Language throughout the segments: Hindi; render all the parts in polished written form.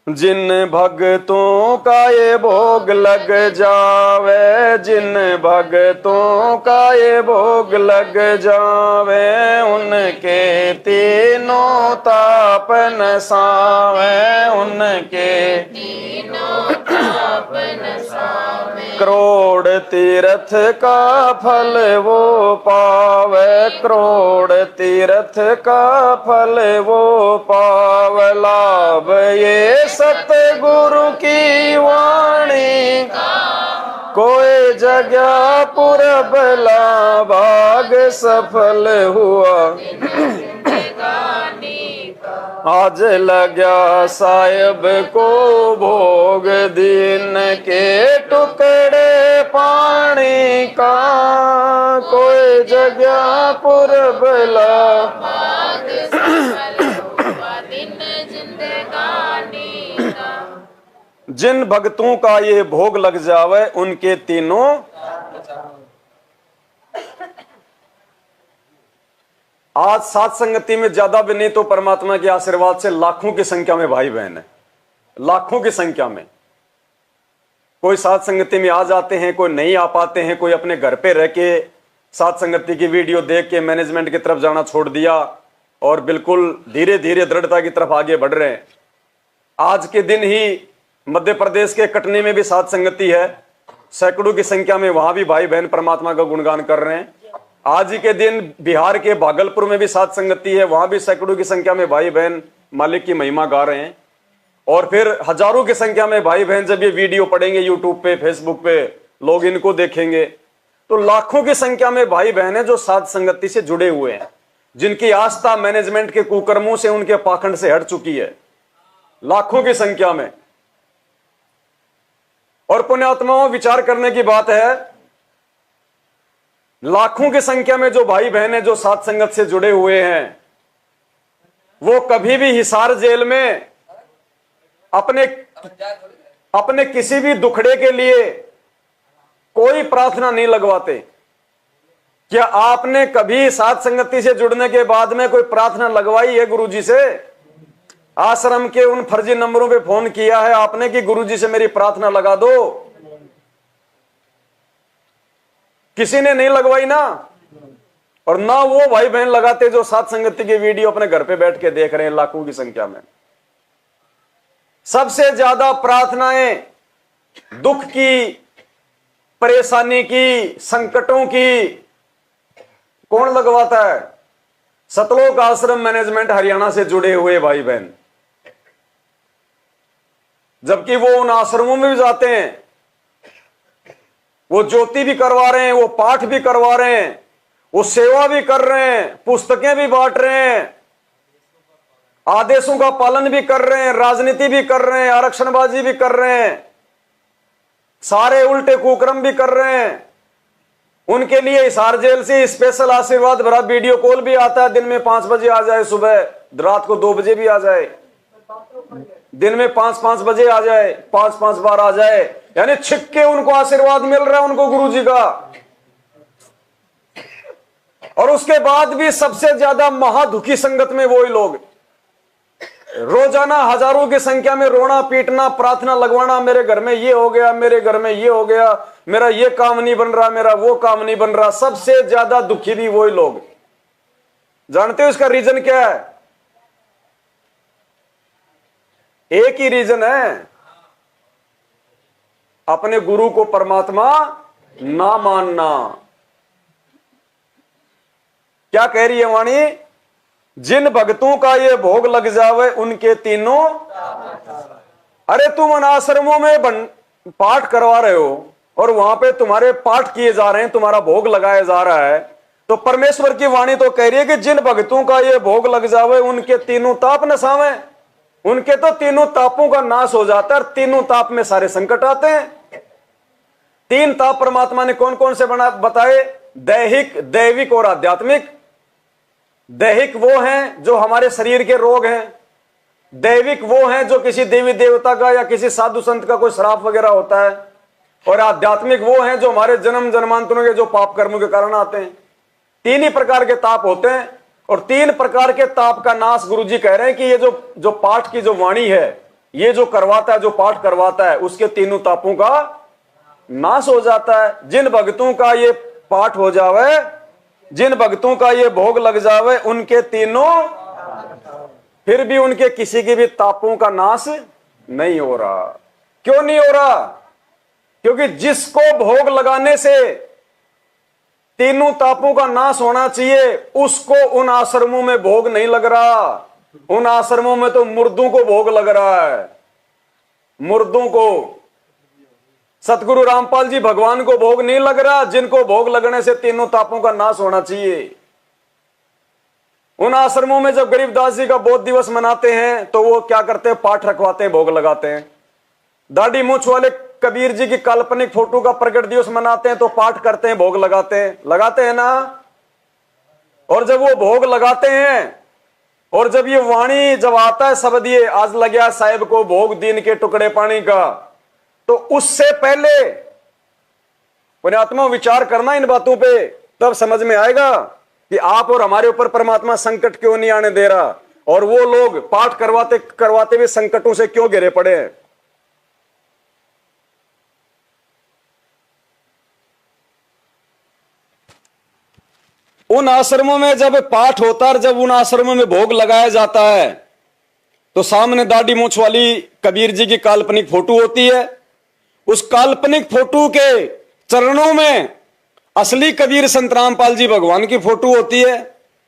जिन भगतों का ये भोग लग जावे, जिन भगतों का ये भोग लग जावे, उनके तीनों ताप नसावे, उनके तीनों ताप नसावे। करोड़ तीर्थ का फल वो पावे, करोड़ तीर्थ का फल वो पावे। लाभ ये सतगुरु की वाणी का, कोई जगह पुरब ला भाग सफल हुआ। आज लगा साहिब को भोग, दिन के टुकड़े पानी का, कोई जगह पुरब ला भाग सफल हुआ दिन जिंदगानी का। जिन भक्तों का ये भोग लग जावे, उनके तीनों आज सात संगति में ज्यादा भी नहीं तो परमात्मा के आशीर्वाद से लाखों की संख्या में भाई बहन है, लाखों की संख्या में। कोई सात संगति में आ जाते हैं, कोई नहीं आ पाते हैं, कोई अपने घर पे रह के सात संगति की वीडियो देख के मैनेजमेंट की तरफ जाना छोड़ दिया और बिल्कुल धीरे धीरे दृढ़ता की तरफ आगे बढ़ रहे हैं। आज के दिन ही मध्य प्रदेश के कटनी में भी सात संगति है, सैकड़ों की संख्या में वहां भी भाई बहन परमात्मा का गुणगान कर रहे हैं। आज ही के दिन बिहार के भागलपुर में भी सात संगति है, वहां भी सैकड़ों की संख्या में भाई बहन मालिक की महिमा गा रहे हैं। और फिर हजारों की संख्या में भाई बहन जब ये वीडियो पढ़ेंगे यूट्यूब पे, फेसबुक पे, लोग इनको देखेंगे तो लाखों की संख्या में भाई बहन है जो सात संगति से जुड़े हुए हैं, जिनकी आस्था मैनेजमेंट के कुकर्मों से, उनके पाखंड से हट चुकी है, लाखों की संख्या में। और पुण्यात्माओं, विचार करने की बात है, लाखों की संख्या में जो भाई बहन है जो सात संगत से जुड़े हुए हैं, वो कभी भी हिसार जेल में अपने किसी भी दुखड़े के लिए कोई प्रार्थना नहीं लगवाते। क्या आपने कभी सात संगति से जुड़ने के बाद में कोई प्रार्थना लगवाई है गुरुजी से? आश्रम के उन फर्जी नंबरों पे फोन किया है आपने कि गुरुजी से मेरी प्रार्थना लगा दो? किसी ने नहीं लगवाई ना। और ना वो भाई बहन लगाते जो सात संगति की वीडियो अपने घर पे बैठ के देख रहे हैं लाखों की संख्या में। सबसे ज्यादा प्रार्थनाएं दुख की, परेशानी की, संकटों की कौन लगवाता है? सतलोक आश्रम मैनेजमेंट हरियाणा से जुड़े हुए भाई बहन। जबकि वो उन आश्रमों में भी जाते हैं, वो ज्योति भी करवा रहे हैं, वो पाठ भी करवा रहे हैं, वो सेवा भी कर रहे हैं, पुस्तकें भी बांट रहे हैं, आदेशों का पालन भी कर रहे हैं, राजनीति भी कर रहे हैं, आरक्षणबाजी भी कर रहे हैं, सारे उल्टे कुकर्म भी कर रहे हैं। उनके लिए हिसार जेल से स्पेशल आशीर्वाद भरा वीडियो कॉल भी आता है। दिन में 5 बजे आ जाए, सुबह रात को 2 बजे भी आ जाए, दिन में 5-5 बजे आ जाए, 5-5 बार आ जाए, यानी छिप के उनको आशीर्वाद मिल रहा है उनको गुरुजी का। और उसके बाद भी सबसे ज्यादा महादुखी संगत में वही लोग, रोजाना हजारों की संख्या में रोना पीटना, प्रार्थना लगवाना, मेरे घर में ये हो गया, मेरे घर में ये हो गया, मेरा ये काम नहीं बन रहा, मेरा वो काम नहीं बन रहा। सबसे ज्यादा दुखी भी वही लोग। जानते हो इसका रीजन क्या है? एक ही रीजन है, अपने गुरु को परमात्मा ना मानना। क्या कह रही है वाणी? जिन भक्तों का ये भोग लग जावे, उनके तीनों। अरे तुम उन आश्रमों में पाठ करवा रहे हो और वहां पे तुम्हारे पाठ किए जा रहे हैं, तुम्हारा भोग लगाया जा रहा है, तो परमेश्वर की वाणी तो कह रही है कि जिन भक्तों का ये भोग लग जावे, उनके तीनों ताप नसावे। उनके तो तीनों तापों का नाश हो जाता है और तीनों ताप में सारे संकट आते हैं। 3 ताप परमात्मा ने कौन कौन से बताए? दैहिक, दैविक और आध्यात्मिक। दैहिक वो हैं जो हमारे शरीर के रोग हैं, दैविक वो हैं जो किसी देवी देवता का या किसी साधु संत का कोई श्राप वगैरह होता है, और आध्यात्मिक वो हैं जो हमारे जन्म जन्मांतरों के जो पाप कर्मों के कारण आते हैं। 3 ही प्रकार के ताप होते हैं और 3 प्रकार के ताप का नाश गुरुजी कह रहे हैं कि ये जो पाठ की जो वाणी है, ये जो करवाता है, जो पाठ करवाता है, उसके तीनों तापों का नाश हो जाता है। जिन भक्तों का ये पाठ हो जावे, जिन भक्तों का ये भोग लग जावे, उनके तीनों, फिर भी उनके किसी के भी तापों का नाश नहीं हो रहा। क्यों नहीं हो रहा? क्योंकि जिसको भोग लगाने से तीनों तापों का नाश होना चाहिए, उसको उन आश्रमों में भोग नहीं लग रहा। उन आश्रमों में तो मुर्दों को भोग लग रहा है, मुर्दों को। सतगुरु रामपाल जी भगवान को भोग नहीं लग रहा, जिनको भोग लगने से तीनों तापों का नाश होना चाहिए। उन आश्रमों में जब गरीबदास जी का बोध दिवस मनाते हैं तो वो क्या करते हैं? पाठ रखवाते हैं, भोग लगाते हैं। दाढ़ी मूछ वाले कबीर जी की काल्पनिक फोटो का प्रकट दिवस मनाते हैं तो पाठ करते हैं, भोग लगाते हैं ना। और जब वो भोग लगाते हैं और जब ये वाणी जब आता है शब्द, ये आज लग्या साहिब को भोग दीन के टुकड़े पानी का, तो उससे पहले पुण्यात्मा विचार करना इन बातों पे, तब समझ में आएगा कि आप और हमारे ऊपर परमात्मा संकट क्यों नहीं आने दे रहा, और वो लोग पाठ करवाते करवाते भी संकटों से क्यों घिरे पड़े हैं। उन आश्रमों में जब पाठ होता है, जब उन आश्रमों में भोग लगाया जाता है, तो सामने दाढ़ी मूछ वाली कबीर जी की काल्पनिक फोटो होती है। उस काल्पनिक फोटो के चरणों में असली कबीर संत रामपाल जी भगवान की फोटो होती है,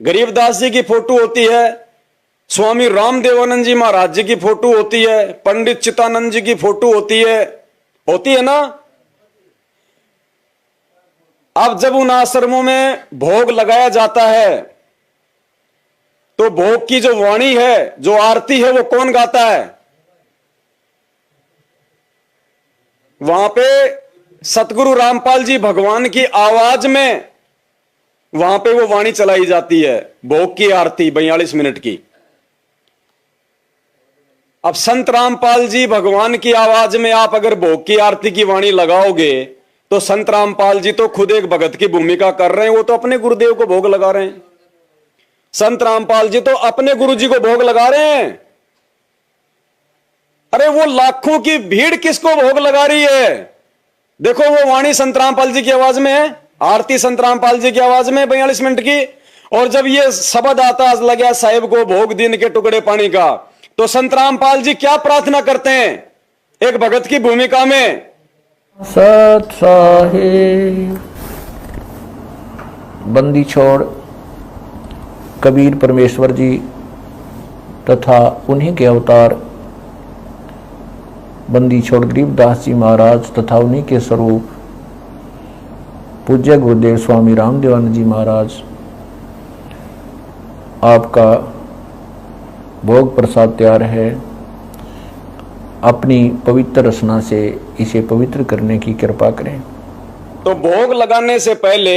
गरीबदास जी की फोटो होती है, स्वामी रामदेवानंद जी महाराज जी की फोटो होती है, पंडित चित्तानंद जी की फोटो होती है ना। अब जब उन आश्रमों में भोग लगाया जाता है तो भोग की जो वाणी है, जो आरती है, वो कौन गाता है? वहां पे सतगुरु रामपाल जी भगवान की आवाज में वहां पे वो वाणी चलाई जाती है, भोग की आरती 42 मिनट की। अब संत रामपाल जी भगवान की आवाज में आप अगर भोग की आरती की वाणी लगाओगे तो संत रामपाल जी तो खुद एक भगत की भूमिका कर रहे हैं, वो तो अपने गुरुदेव को भोग लगा रहे हैं। संत रामपाल जी तो अपने गुरु जी को भोग लगा रहे हैं। अरे वो लाखों की भीड़ किसको भोग लगा रही है? देखो वो वाणी संत रामपाल जी की आवाज में है, आरती संत रामपाल जी की आवाज में 42 मिनट की। और जब ये शब्द आता लग्या साहिब को भोग दीन के टुकड़े पानी का, तो संत रामपाल जी क्या प्रार्थना करते हैं एक भगत की भूमिका में? सत साहिब बंदी छोड़ कबीर परमेश्वर जी तथा उन्हीं के अवतार बंदी छोड़ गरीबदास जी महाराज तथा उन्हीं के स्वरूप पूज्य गुरुदेव स्वामी रामदेवानंद जी महाराज, आपका भोग प्रसाद तैयार है। अपनी पवित्र रचना से इसे पवित्र करने की कृपा करें। तो भोग लगाने से पहले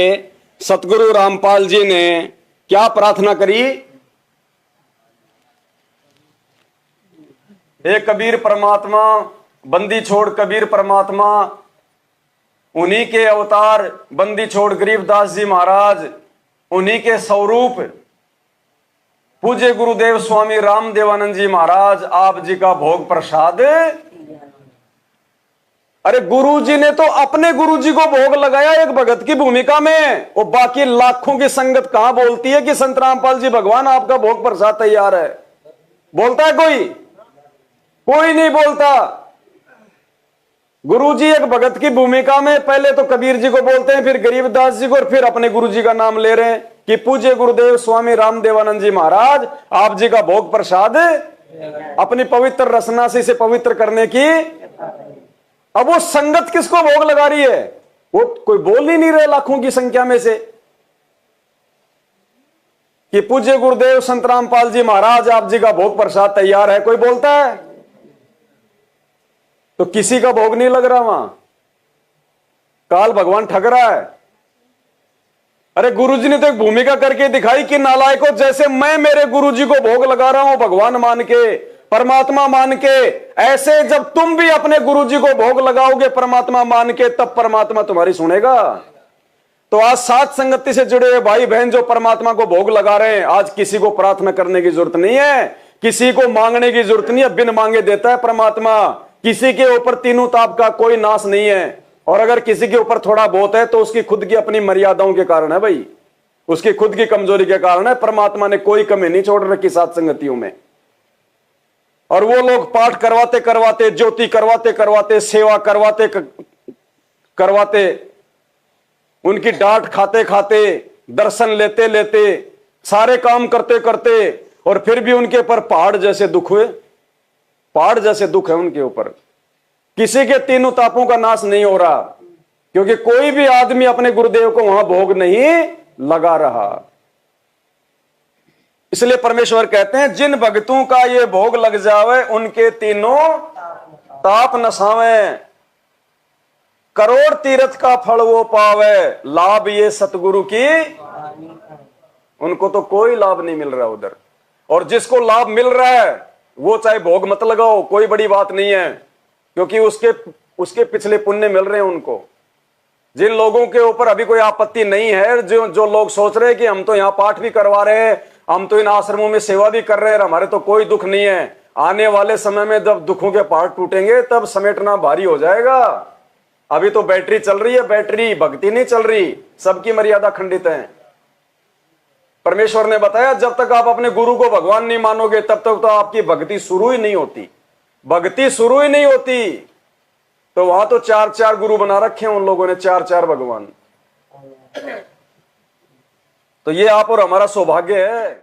सतगुरु रामपाल जी ने क्या प्रार्थना करी? हे कबीर परमात्मा, बंदी छोड़ कबीर परमात्मा, उन्हीं के अवतार बंदी छोड़ गरीबदास जी महाराज, उन्हीं के स्वरूप पूज्य गुरुदेव स्वामी रामदेवानंद जी महाराज, आप जी का भोग प्रसाद। अरे गुरु जी ने तो अपने गुरु जी को भोग लगाया एक भगत की भूमिका में, और बाकी लाखों की संगत कहां बोलती है कि संत रामपाल जी भगवान आपका भोग प्रसाद तैयार है? बोलता है कोई? कोई नहीं बोलता। गुरु जी एक भगत की भूमिका में पहले तो कबीर जी को बोलते हैं, फिर गरीबदास जी को, और फिर अपने गुरु जी का नाम ले रहे हैं कि पूज्य गुरुदेव स्वामी रामदेवानंद जी महाराज, आप जी का भोग प्रसाद अपनी पवित्र रचना से इसे पवित्र करने की। अब वो संगत किसको भोग लगा रही है? वो कोई बोल ही नहीं रहे लाखों की संख्या में से कि पूज्य गुरुदेव संत रामपाल जी महाराज, आप जी का भोग प्रसाद तैयार है। कोई बोलता है? तो किसी का भोग नहीं लग रहा वहां, काल भगवान ठग रहा है। अरे गुरुजी ने तो एक भूमिका करके दिखाई कि नालायकों, जैसे मैं मेरे गुरुजी को भोग लगा रहा हूं भगवान मान के, परमात्मा मान के, ऐसे जब तुम भी अपने गुरुजी को भोग लगाओगे परमात्मा मान के, तब परमात्मा तुम्हारी सुनेगा। तो आज साथ संगति से जुड़े हुए भाई बहन जो परमात्मा को भोग लगा रहे हैं, आज किसी को प्रार्थना करने की जरूरत नहीं है, किसी को मांगने की जरूरत नहीं है, बिन मांगे देता है परमात्मा। किसी के ऊपर तीनों ताप का कोई नाश नहीं है, और अगर किसी के ऊपर थोड़ा बहुत है तो उसकी खुद की अपनी मर्यादाओं के कारण है भाई, उसकी खुद की कमजोरी के कारण है। परमात्मा ने कोई कमी नहीं छोड़ रखी सात संगतियों में। और वो लोग पाठ करवाते करवाते, ज्योति करवाते करवाते, सेवा करवाते करवाते, उनकी डांट खाते खाते, दर्शन लेते लेते, सारे काम करते करते, और फिर भी उनके ऊपर पहाड़ जैसे दुख हुए। पहाड़ जैसे दुख है उनके ऊपर। किसी के तीनों तापों का नाश नहीं हो रहा, क्योंकि कोई भी आदमी अपने गुरुदेव को वहां भोग नहीं लगा रहा। इसलिए परमेश्वर कहते हैं, जिन भक्तों का ये भोग लग जावे उनके तीनों ताप नसावे, करोड़ तीर्थ का फल वो पावे, लाभ ये सतगुरु की। उनको तो कोई लाभ नहीं मिल रहा उधर, और जिसको लाभ मिल रहा है वो चाहे भोग मत लगाओ, कोई बड़ी बात नहीं है, क्योंकि उसके पिछले पुण्य मिल रहे हैं उनको। जिन लोगों के ऊपर अभी कोई आपत्ति नहीं है, जो लोग सोच रहे हैं कि हम तो यहाँ पाठ भी करवा रहे हैं, हम तो इन आश्रमों में सेवा भी कर रहे हैं, हमारे तो कोई दुख नहीं है, आने वाले समय में जब दुखों के पहाड़ टूटेंगे तब समेटना भारी हो जाएगा। अभी तो बैटरी चल रही है, बैटरी भक्ति नहीं चल रही, सबकी मर्यादा खंडित है। परमेश्वर ने बताया, जब तक आप अपने गुरु को भगवान नहीं मानोगे तब तक तो आपकी भक्ति शुरू ही नहीं होती। भक्ति शुरू ही नहीं होती तो वहां तो चार चार गुरु बना रखे हैं उन लोगों ने, चार चार भगवान। तो ये आप और हमारा सौभाग्य है।